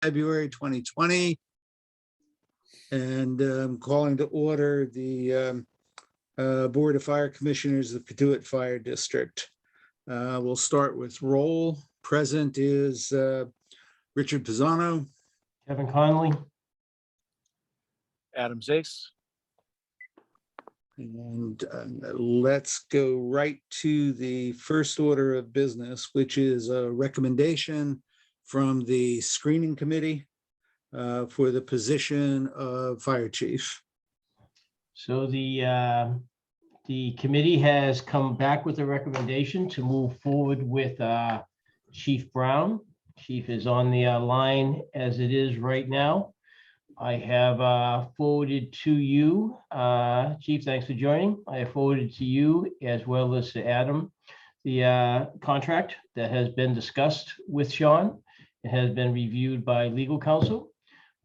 February 2020. And calling to order the Board of Fire Commissioners of the Patuit Fire District. We'll start with roll. Present is Richard Pisano. Kevin Conley. Adam Zace. And let's go right to the first order of business, which is a recommendation from the screening committee for the position of fire chief. So the committee has come back with a recommendation to move forward with Chief Brown. Chief is on the line as it is right now. I have forwarded to you, Chief, thanks for joining. I have forwarded to you as well as to Adam, the contract that has been discussed with Sean. It has been reviewed by legal counsel.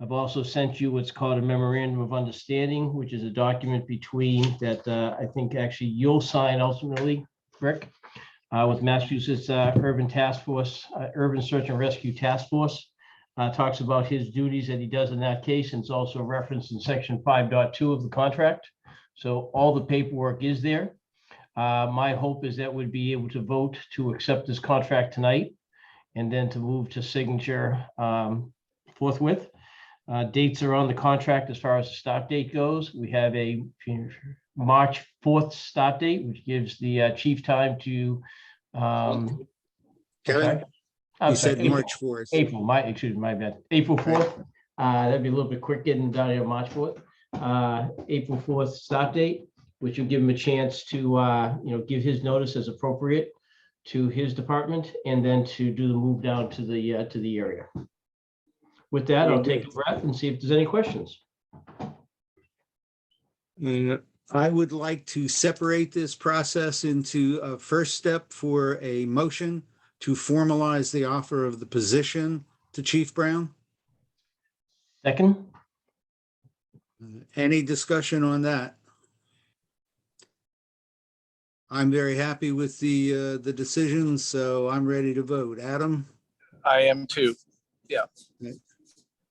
I've also sent you what's called a memorandum of understanding, which is a document between that I think actually you'll sign ultimately, Rick, with Massachusetts Urban Task Force, Urban Search and Rescue Task Force. Talks about his duties that he does in that case, and it's also referenced in section 5.2 of the contract. So all the paperwork is there. My hope is that we'd be able to vote to accept this contract tonight and then to move to signature forthwith. Dates are on the contract as far as the start date goes. We have a March 4th start date, which gives the chief time to Kevin, okay. you said March 4th. April, my bad. April 4th. That'd be a little bit quick getting down here March 4th. April 4th start date, which will give him a chance to give his notice as appropriate to his department, and then to do the move down to the area. With that, I'll take a breath and see if there's any questions. I would like to separate this process into a first step for a motion to formalize the offer of the position to Chief Brown. Second. Any discussion on that? I'm very happy with the decision, so I'm ready to vote. Adam? I am too. Yeah.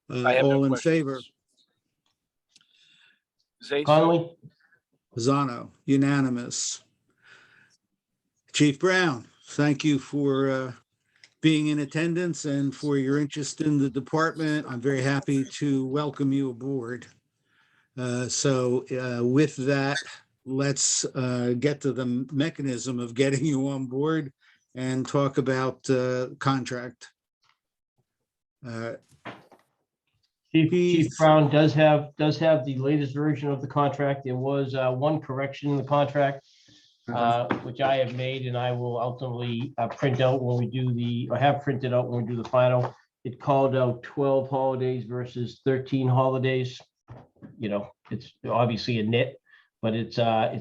I have All no in questions. favor? Zace. Conley. Pisano, unanimous. Chief Brown, thank you for being in attendance and for your interest in the department. I'm very happy to welcome you aboard. So with that, let's get to the mechanism of getting you on board and talk about contract. Chief Brown does have the latest version of the contract. There was one correction in the contract, which I have made, and I will ultimately print out when we do have printed out when we do the final. It called out 12 holidays versus 13 holidays. It's obviously a nit, but it's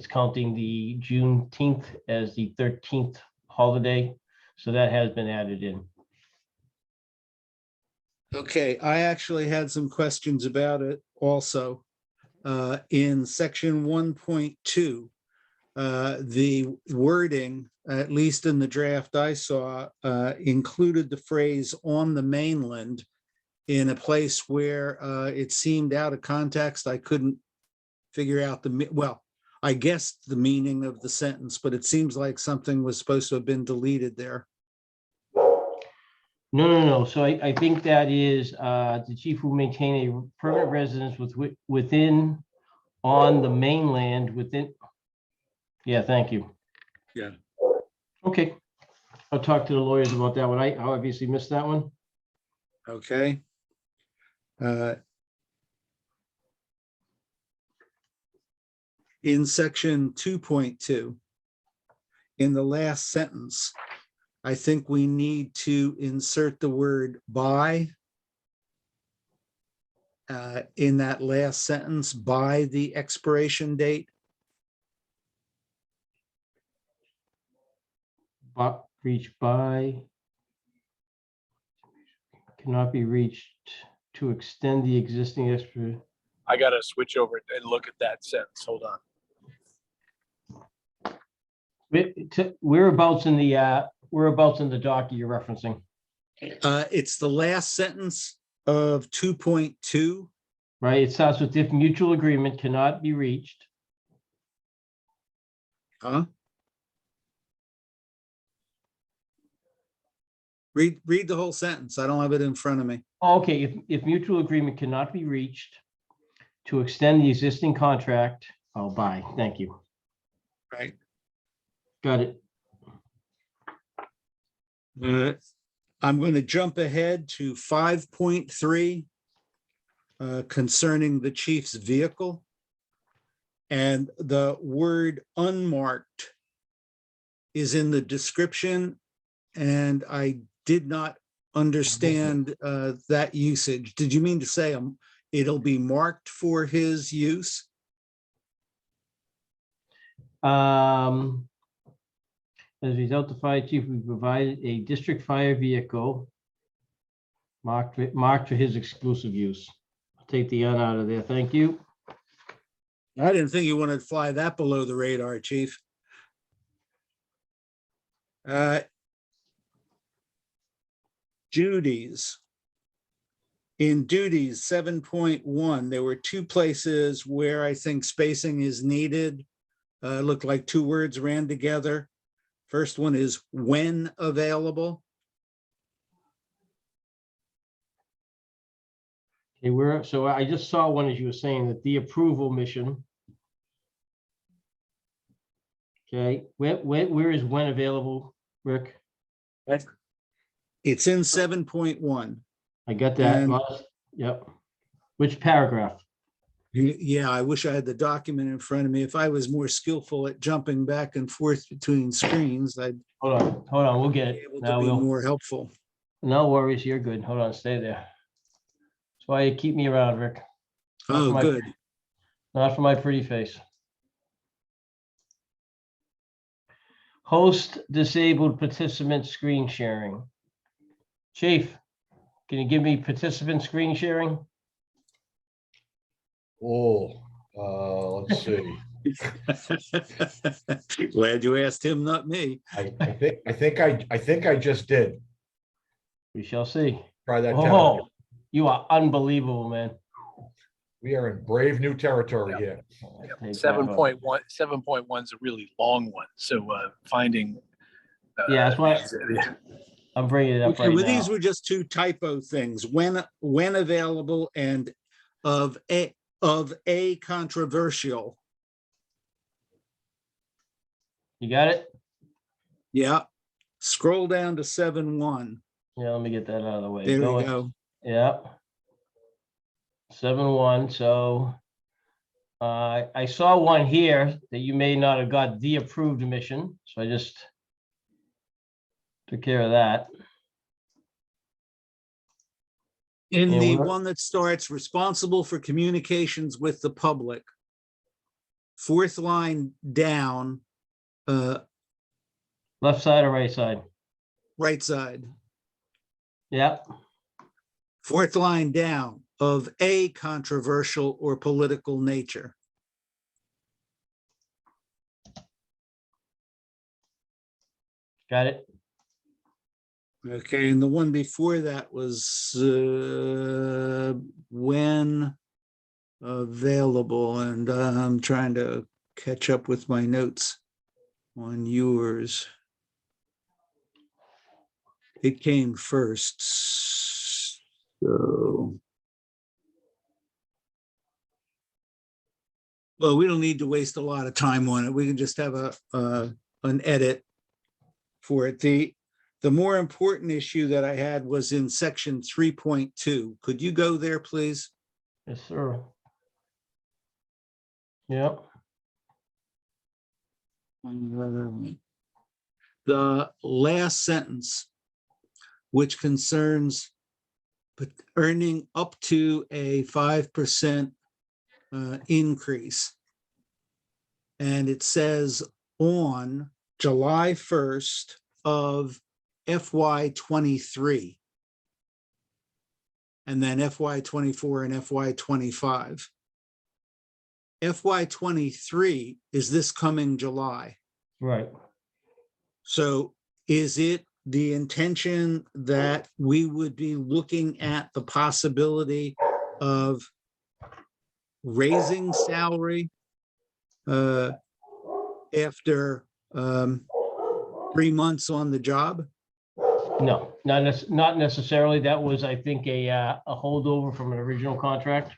counting the Juneteenth as the 13th holiday. So that has been added in. Okay, I actually had some questions about it also. In section 1.2, the wording, at least in the draft I saw, included the phrase "on the mainland" in a place where it seemed out of context. I couldn't figure out I guessed the meaning of the sentence, but it seems like something was supposed to have been deleted there. No. So I think that is the chief will maintain a permanent residence within on the mainland within. Yeah, thank you. Yeah. Okay. I'll talk to the lawyers about that one. I obviously missed that one. Okay. In section 2.2, in the last sentence, I think we need to insert the word "by" in that last sentence, by the expiration date. But reached by cannot be reached to extend the existing extra. I got to switch over and look at that sentence. Hold on. Whereabouts in the doc you're referencing? It's the last sentence of 2.2. right? It starts with if mutual agreement cannot be reached. Huh? Read the whole sentence. I don't have it in front of me. Okay, if mutual agreement cannot be reached to extend the existing contract, I'll buy. Thank you. Right. Got it. I'm going to jump ahead to 5.3 concerning the chief's vehicle. And the word unmarked is in the description, and I did not understand that usage. Did you mean to say it'll be marked for his use? As a result, the fire chief, we provided a district fire vehicle marked for his exclusive use. I'll take the "un" out of there. Thank you. I didn't think you wanted to fly that below the radar, chief. Duties. In duties 7.1, there were two places where I think spacing is needed. Looked like two words ran together. First one is when available. Okay, so I just saw one, as you were saying, that the approval mission. Okay, where is when available, Rick? It's in 7.1. I got that. And- Yep. Which paragraph? Yeah, I wish I had the document in front of me. If I was more skillful at jumping back and forth between screens, I'd Hold on, we'll get be it. able Now to be we'll, more helpful. no worries, you're good. Hold on, stay there. That's why you keep me around, Rick. Oh, my- good. Not for my pretty face. Host disabled participant screen sharing. Chief, can you give me participant screen sharing? Oh, let's see. Glad you asked him, not me. I think I just did. We shall see. Try that. Oh, you are unbelievable, man. We are in brave new territory here. Take that 7.1, one. 7.1 is a really long one. So finding. Yeah, that's why I'm bringing it up Okay, right well, now. these were just two typo things, when available and of a controversial. You got it? Yeah. Scroll down to 7.1. Yeah, let me get that out of the way. There we go. Yeah. 7.1, so I saw one here that you may not have got the approved mission, so I just took care of that. In Yeah, the we're- one that starts responsible for communications with the public, fourth line down, Left side or right side? right side, Yeah, fourth line down, of a controversial or political nature. got it. Okay, and the one before that was when available, and I'm trying to catch up with my notes on yours. It came first, so. Well, we don't need to waste a lot of time on it. We can just have an edit for it. The more important issue that I had was in section 3.2. Could you go there, please? Yes, sir. Yep. The last sentence, which concerns earning up to a 5% increase. And it says on July 1st of FY23. And then FY24 and FY25. FY23 is this coming July. Right. So is it the intention that we would be looking at the possibility of raising salary after 3 months on the job? No, not necessarily. That was, I think, a holdover from an original contract.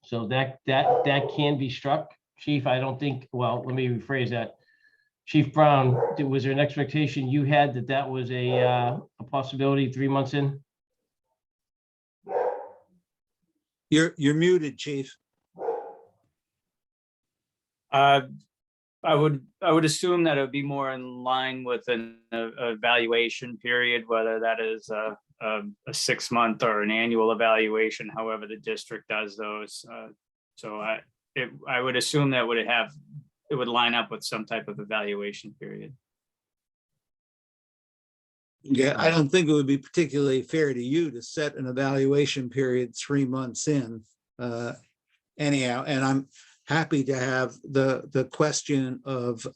So that can be struck, Chief. I don't think, well, let me rephrase that. Chief Brown, was there an expectation you had that was a possibility 3 months in? You're muted, Chief. I would assume that it would be more in line with an evaluation period, whether that is a 6-month or an annual evaluation, however the district does those. So I would assume that it would line up with some type of evaluation period. Yeah, I don't think it would be particularly fair to you to set an evaluation period 3 months in. Anyhow, and I'm happy to have the question of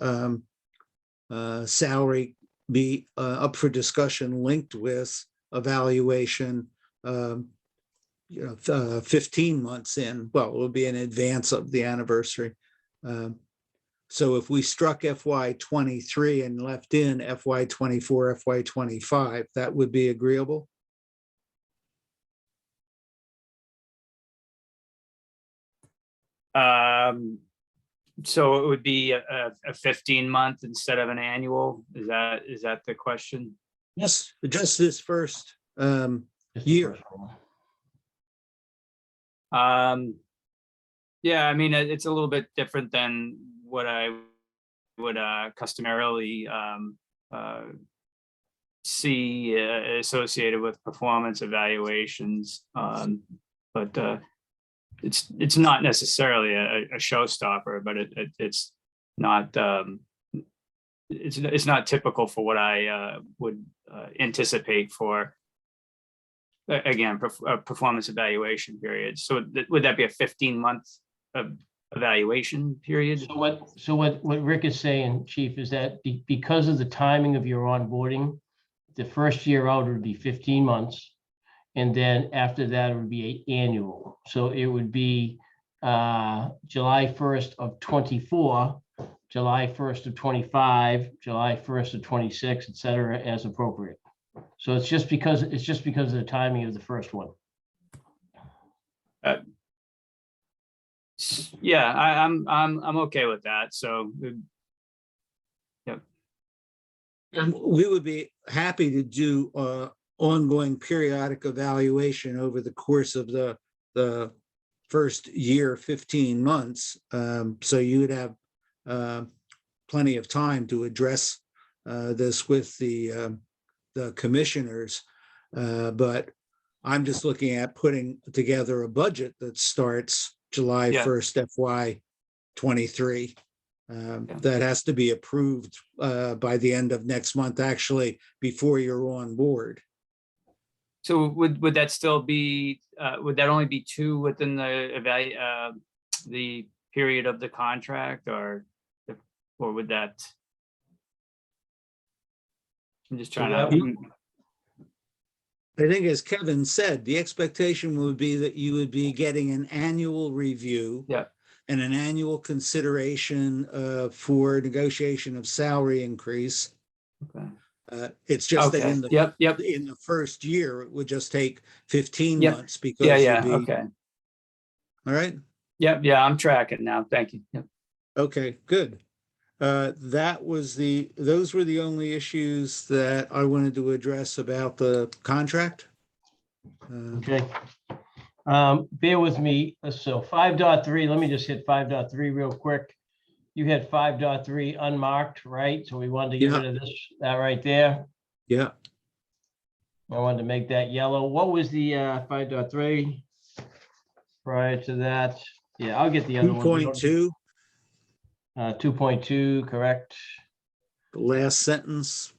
salary be up for discussion linked with evaluation, 15 months in. Well, it will be in advance of the anniversary. So if we struck FY '23 and left in FY '24, FY '25, that would be agreeable? So it would be a 15-month instead of an annual. Is that the question? Yes, just this first Just the year. first one. Yeah, I mean, it's a little bit different than what I would customarily see associated with performance evaluations. But it's not necessarily a showstopper, but it's not it's not typical for what I would anticipate for again a performance evaluation period. So would that be a 15-month evaluation period? So what Rick is saying, Chief, is that because of the timing of your onboarding, the first year out would be 15 months. And then after that, it would be annual. So it would be July 1st of 24, July 1st of 25, July 1st of 26, et cetera, as appropriate. So it's just because of the timing of the first one. Yeah, I'm okay with that. So And we would be happy to do ongoing periodic evaluation over the course of the first year, 15 months. So you would have plenty of time to address this with the commissioners. But I'm just looking at putting together a budget that starts July Yeah. 1st, FY '23. That has to be approved by the end of next month, actually, before you're on board. So would that still be, would that only be 2 within the period of the contract, or would that? I'm just trying to. I think, as Kevin said, the expectation would be that you would be getting an annual review. Yeah. And an annual consideration for negotiation of salary increase. Okay. It's just that Okay. in the Yep. in the first year, it would just take 15 Yep. months because Yeah. you'd be, Okay. all right. Yep. Yeah. I'm tracking now. Thank you. Yep. Okay, good. Those were the only issues that I wanted to address about the contract. Okay. Bear with me. So 5.3, let me just hit 5.3 real quick. You had 5.3 unmarked, right? So we wanted to get rid of that right there. Yeah, I wanted to make that yellow. What was the 5.3 prior to that? Yeah, I'll get the other one. 2.2, 2.2, correct. the last sentence.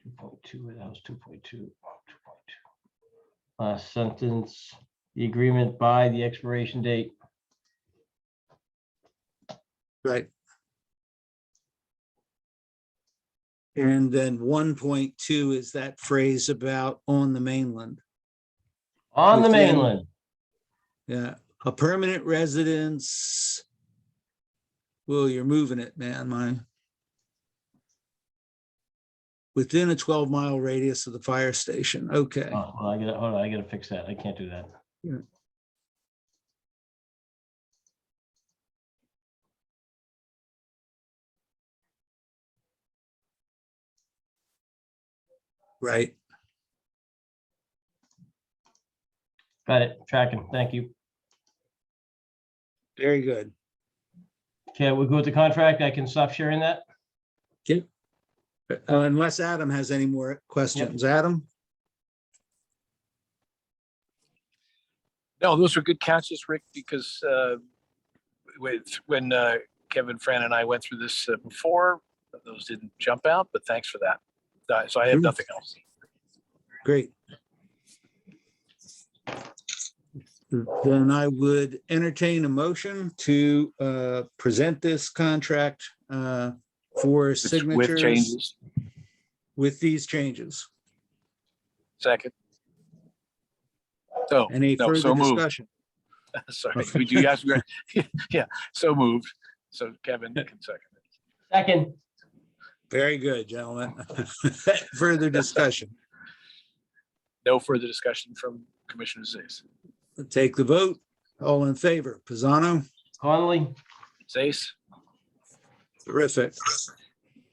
2.2, that was 2.2. Last sentence, the agreement by the expiration date. Right. And then 1.2 is that phrase about on the mainland. On the Within- mainland. Yeah, a permanent residence. Well, you're moving it, man, within a 12-mile radius of the fire station. Okay. Oh, well, hold on, I gotta fix that. I can't do that. Right. Got it. Tracking. Thank you. Very good. Okay, we'll go with the contract. I can stop sharing that. Unless Adam has any more questions. Adam? No, those were good catches, Rick, because when Kevin, Fran, and I went through this before, those didn't jump out, but thanks for that. So I have nothing else. Great. Then I would entertain a motion to present this contract for With signatures changes. with these changes. Second. So, Any no, further so moved. discussion? Sorry, we do, yes, yeah, so moved. So Kevin can second it. Second. Very good, gentlemen. Further discussion. No further discussion from Commissioner Zais. Take the vote. All in favor, Pisano? Conley. Zais, Terrific.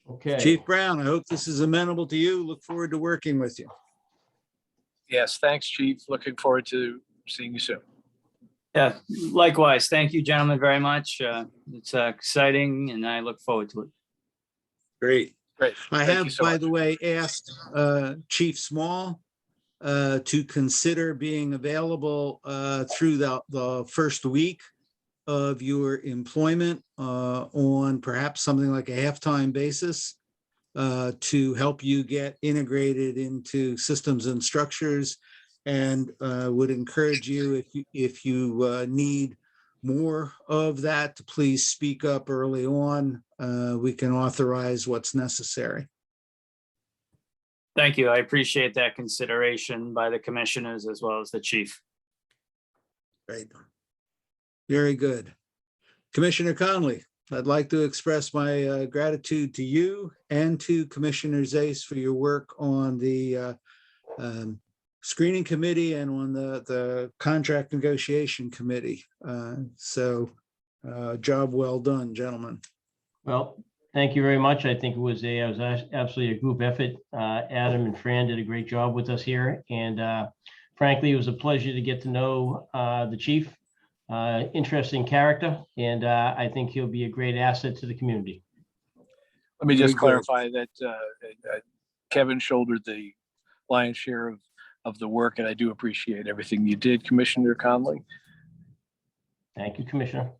Okay. Chief Brown, I hope this is amenable to you. Look forward to working with you. yes, thanks, Chief. Looking forward to seeing you soon. Yeah, likewise. Thank you, gentlemen, very much. It's exciting and I look forward to it. Great. Great. I Thank have, you so by much. the way, asked Chief Small to consider being available through the first week of your employment on perhaps something like a half-time basis to help you get integrated into systems and structures, and would encourage you, if you need more of that, to please speak up early on. We can authorize what's necessary. Thank you. I appreciate that consideration by the commissioners as well as the chief. Great. Very good. Commissioner Conley, I'd like to express my gratitude to you and to Commissioner Zais for your work on the screening committee and on the contract negotiation committee. Job well done, gentlemen. Well, thank you very much. I think it was absolutely a group effort. Adam and Fran did a great job with us here. And frankly, it was a pleasure to get to know the chief. Interesting character. And I think he'll be a great asset to the community. Let me Very just good. clarify that Kevin shouldered the lion's share of the work, and I do appreciate everything you did, Commissioner Conley. Thank you, Commissioner.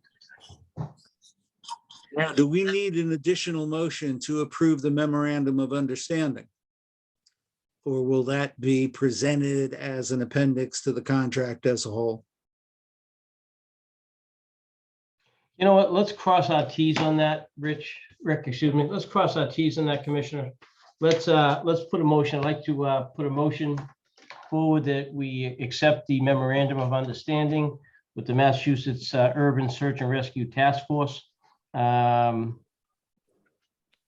Now, do we need an additional motion to approve the memorandum of understanding? Or will that be presented as an appendix to the contract as a whole? You know what? Let's cross our Ts on that, Rick, excuse me. Let's cross our Ts on that, Commissioner. Let's put a motion. I'd like to put a motion forward that we accept the memorandum of understanding with the Massachusetts Urban Search and Rescue Task Force,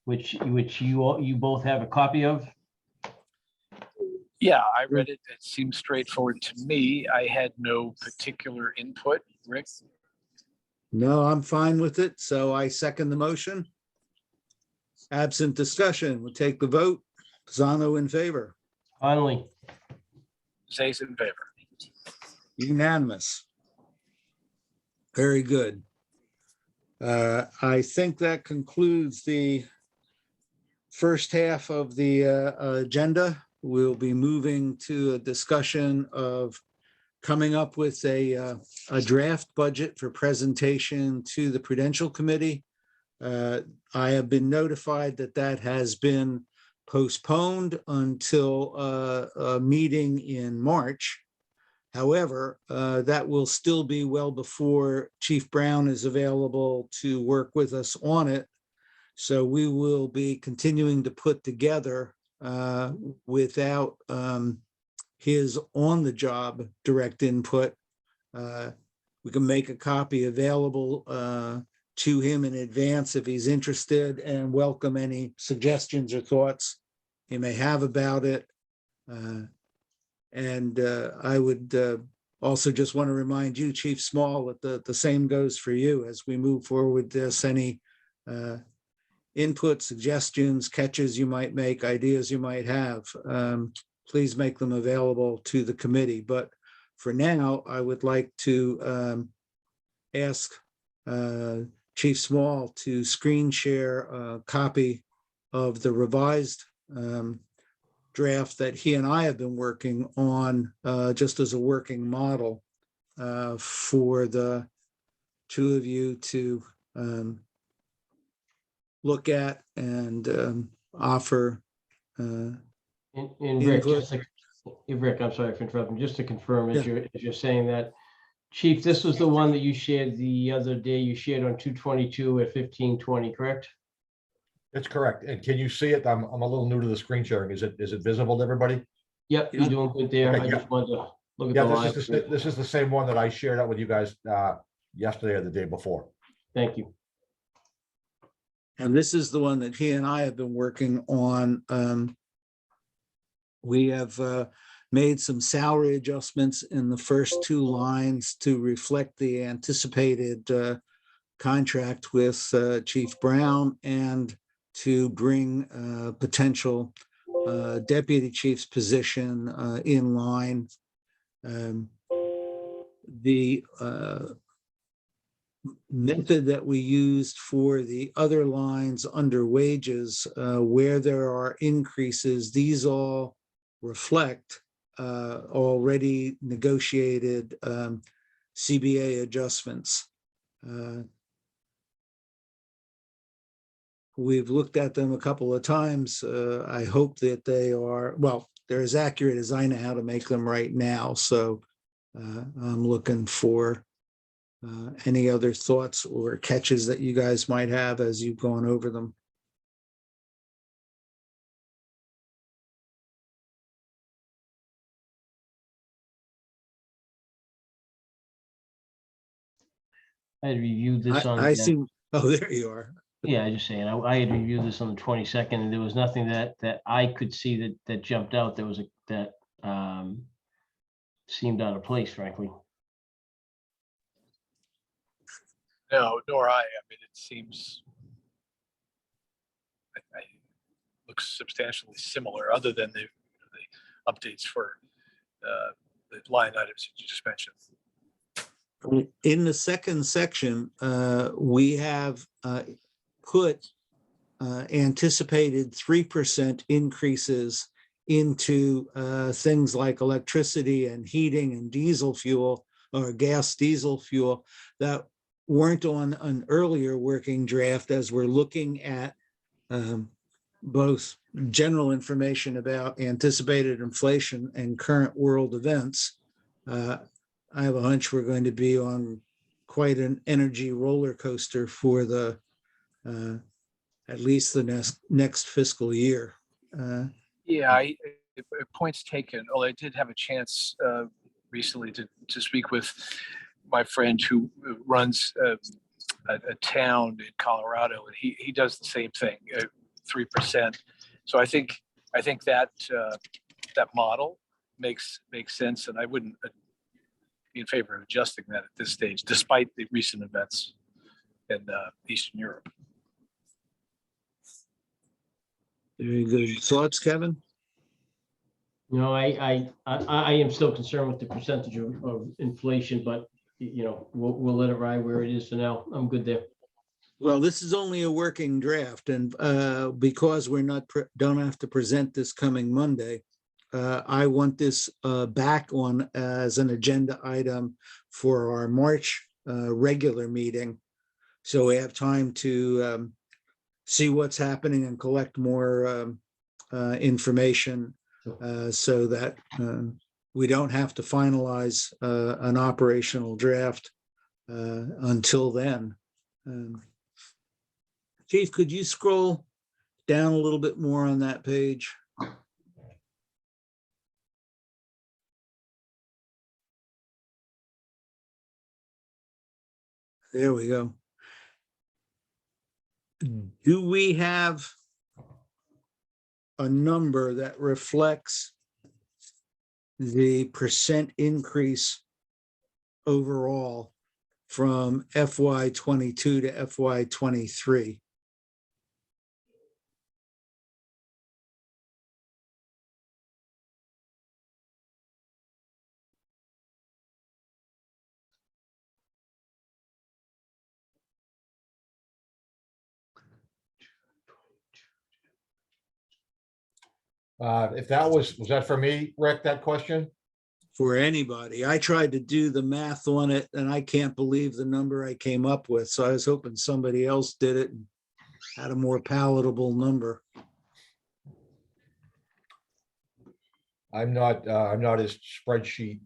which you both have a copy of. Yeah, I read it. It seems straightforward to me. I had no particular input, Rick. No, I'm fine with it, so I second the motion. Absent discussion, we'll take the vote. Pisano in favor, Conley. Zais in favor. unanimous. Very good. I think that concludes the first half of the agenda. We'll be moving to a discussion of coming up with a draft budget for presentation to the Prudential Committee. I have been notified that that has been postponed until a meeting in March. However, that will still be well before Chief Brown is available to work with us on it. So we will be continuing to put together without his on-the-job direct input. We can make a copy available to him in advance if he's interested, and welcome any suggestions or thoughts he may have about it. And I would also just want to remind you, Chief Small, that the same goes for you as we move forward with this. Any input, suggestions, catches you might make, ideas you might have, please make them available to the committee. But for now, I would like to ask Chief Small to screen share a copy of the revised draft that he and I have been working on, just as a working model for the two of you to look at and offer. And Rick, Rick, I'm sorry for interrupting, just to confirm, as you're saying that, Chief, this was the one that you shared the other day, you shared on 2/22 at 15:20, correct? That's correct. And can you see it? I'm a little new to the screen sharing. Is it visible to everybody? Yep, you're doing good there. Okay, I yeah. just wanted to look at Yeah, the line. this is the same one that I shared out with you guys yesterday or the day before. Thank you. And this is the one that he and I have been working on. We have made some salary adjustments in the first two lines to reflect the anticipated contract with Chief Brown, and to bring potential deputy chief's position in line. The method that we used for the other lines under wages, where there are increases, these all reflect already negotiated CBA adjustments. We've looked at them a couple of times. I hope that they are, well, they're as accurate as I know how to make them right now. So I'm looking for any other thoughts or catches that you guys might have as you've gone over them. I had reviewed this on. I see. Oh, there you are. Yeah, I just saying, I had reviewed this on the 22nd, and there was nothing that I could see that jumped out. There was that seemed out of place, frankly. No, nor I. I mean, it seems looks substantially similar, other than the updates for the line items that you just mentioned. In the second section, we have put anticipated 3% increases into things like electricity and heating and diesel fuel, or gas diesel fuel, that weren't on an earlier working draft, as we're looking at both general information about anticipated inflation and current world events. I have a hunch we're going to be on quite an energy roller coaster for the at least the next fiscal year. Yeah, points taken. Although I did have a chance recently to speak with my friend who runs a town in Colorado, and he does the same thing, 3%. So I think that that model makes sense, and I wouldn't be in favor of adjusting that at this stage, despite the recent events in Eastern Europe. Very good thoughts, Kevin? No, I am still concerned with the percentage of inflation, but we'll let it ride where it is for now. I'm good there. Well, this is only a working draft, and because we're don't have to present this coming Monday, I want this back on as an agenda item for our March regular meeting, so we have time to see what's happening and collect more information, so that we don't have to finalize an operational draft until then. Chief, could you scroll down a little bit more on that page? There we go. Do we have a number that reflects the percent increase overall from FY '22 to FY '23? If that was that for me, Rick, that question? For anybody. I tried to do the math on it and I can't believe the number I came up with. So I was hoping somebody else did it and had a more palatable number. I'm not his spreadsheet,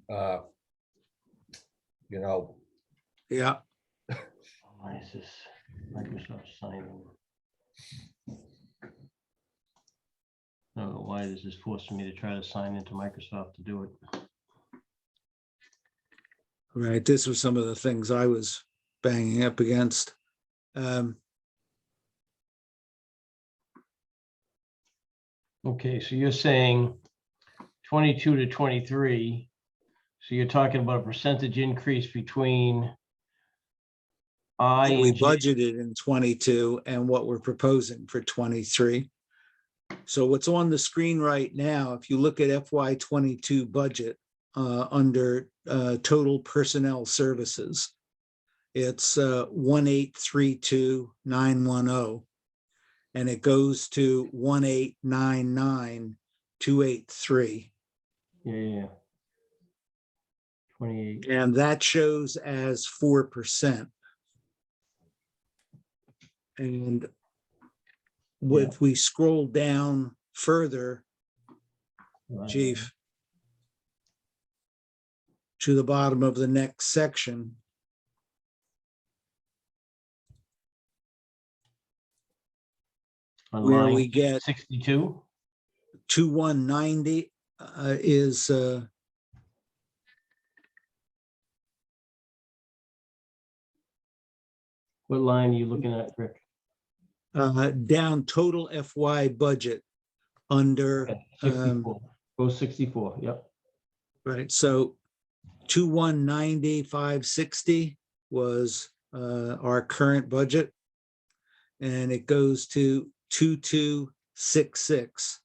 you know, Yeah, Why is this Microsoft signing? I don't know why this is forcing me to try to sign into Microsoft to do it. right. This was some of the things I was banging up against. Okay, so you're saying 22 to 23. So you're talking about a percentage increase between I What we and J. budgeted in '22 and what we're proposing for '23. So what's on the screen right now, if you look at FY '22 budget under total personnel services, it's 1,832,910, and it goes to 1,899,283. Yeah. 28. And that shows as 4%. And if we scroll down further, Chief, to the bottom of the next section, On where line we get 62. 2190 is What line are you looking at, Rick? down total FY budget under, Okay, 64. Go 64. Yep. right, so 2190,560 was our current budget. And it goes to 2266.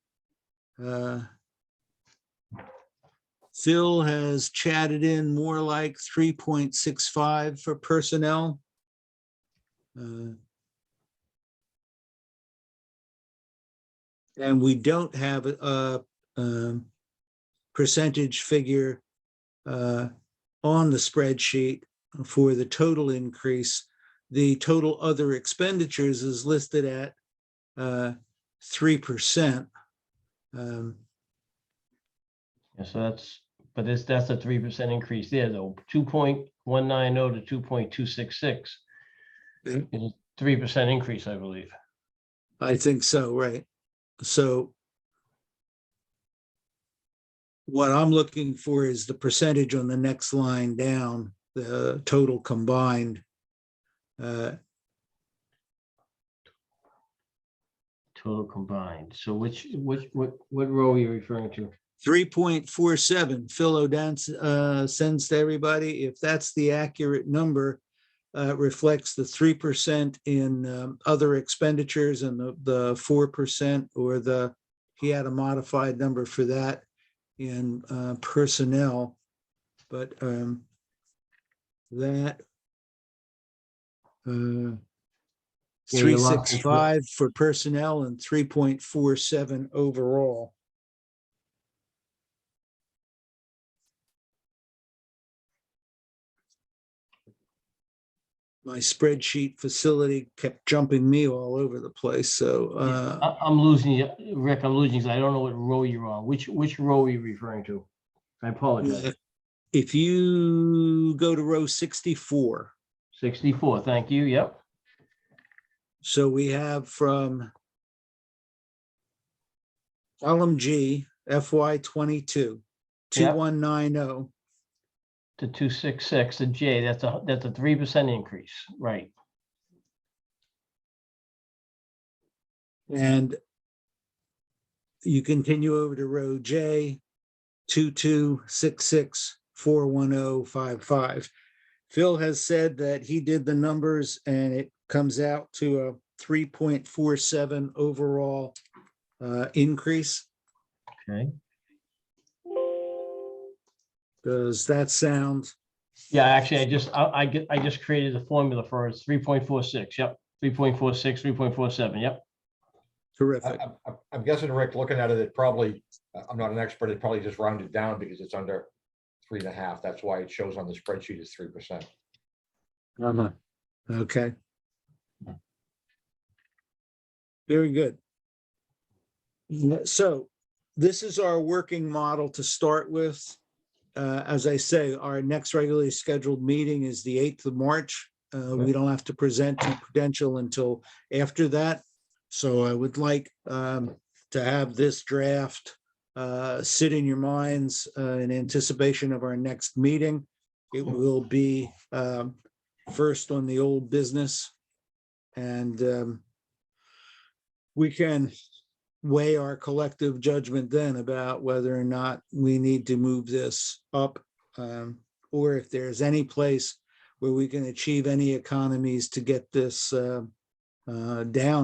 Phil has chatted in more like 3.65 for personnel. And we don't have a percentage figure on the spreadsheet for the total increase. The total other expenditures is listed at 3%. Yeah, so that's a 3% increase there, though. 2.190 to 2.266 Yeah. is a 3% increase, I believe. I think so, right? So what I'm looking for is the percentage on the next line down, the total combined. Total combined. So what row are you referring to? 3.47, Phil O'Dan sends to everybody. If that's the accurate number, reflects the 3% in other expenditures and the 4%, or he had a modified number for that in personnel. But that Yeah, you lost control. 365 for personnel and 3.47 overall. My spreadsheet facility kept jumping me all over the place. So I'm losing you, Rick. I'm losing you. I don't know what row you're on. Which row are you referring to? I apologize. if you go to row 64, 64. Thank you. Yep. So we have from column G, FY 22, Yep. 2190. To 266, the J, that's a 3% increase, right? And you continue over to row J, 2266410055. Phil has said that he did the numbers and it comes out to a 3.47 overall increase. Okay. Does that sound? Yeah, actually, I just created the formula for it. It's 3.46. Yep. 3.46, 3.47. Yep. Terrific. I'm guessing, Rick, looking at it, it probably, I'm not an expert, it probably just rounded down because it's under 3.5. That's why it shows on the spreadsheet as 3%. Okay. Very good. So this is our working model to start with. As I say, our next regularly scheduled meeting is the 8th of March. We don't have to present to Prudential until after that. So I would like to have this draft sit in your minds in anticipation of our next meeting. It will be first on the old business. And we can weigh our collective judgment then about whether or not we need to move this up, or if there's any place where we can achieve any economies to get this down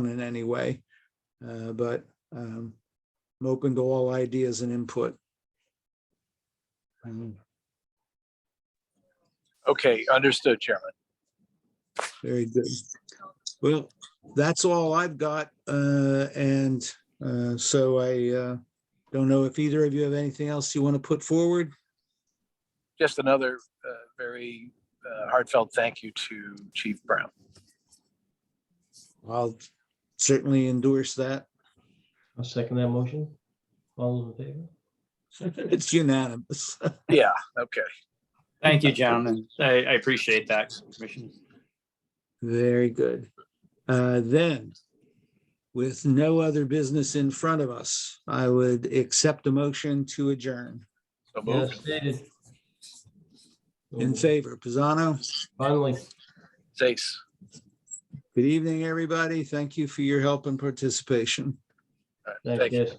in any way. But I'm open to all ideas and input. Okay, understood, Chairman. Very good. Well, that's all I've got. So I don't know if either of you have anything else you want to put forward. Just another very heartfelt thank you to Chief Brown. I'll certainly endorse that. I'll second that motion. All those in favor? It's unanimous. Yeah, okay. Thank you, gentlemen. I appreciate that, Commissioner. Very good. Then, with no other business in front of us, I would accept a motion to adjourn. So Yes, moved. stated. In favor, Pisano. Finally. Sace. Good evening, everybody. Thank you for your help and participation. All right, Thank you. you.